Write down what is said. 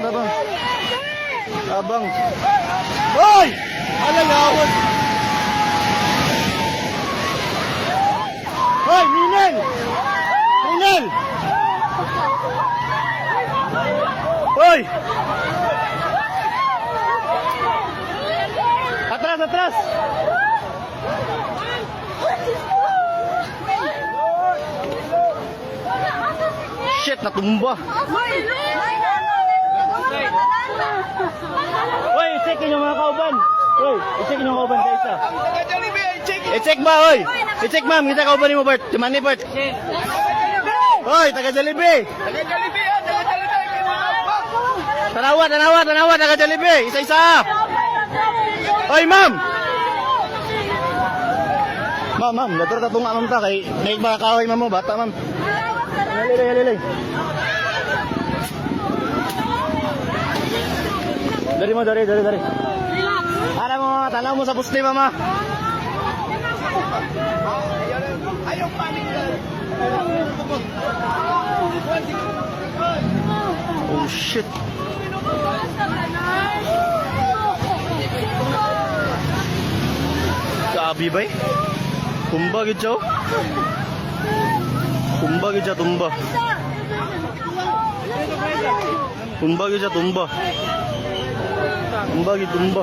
tabang. Tabang. Hoy! Alalawan! Hoy, Minel! Minel! Hoy! Atras, atras! Shit, natumba! Hoy, i-check yung mga kauban! Hoy, i-check yung kauban sa isa! I-check ba, hoy! I-check ma'am, kita kauban mo, Bert! Tuman ni Bert! Hoy, taga Jollibee! Tanawa, taga Jollibee! Isa-isa! Hoy, ma'am! Ma'am, naturo tatong ma'am ta kay may mga kahoy ma'am mo, bata ma'am. Halilay. Dari. Para mo, tanaw mo sa puste, mama. Ayaw paning. Oh shit. Sabi ba? Tumba gid siya. Tumba gid siya, tumba. Tumba gid siya, tumba. Tumba gid, tumba.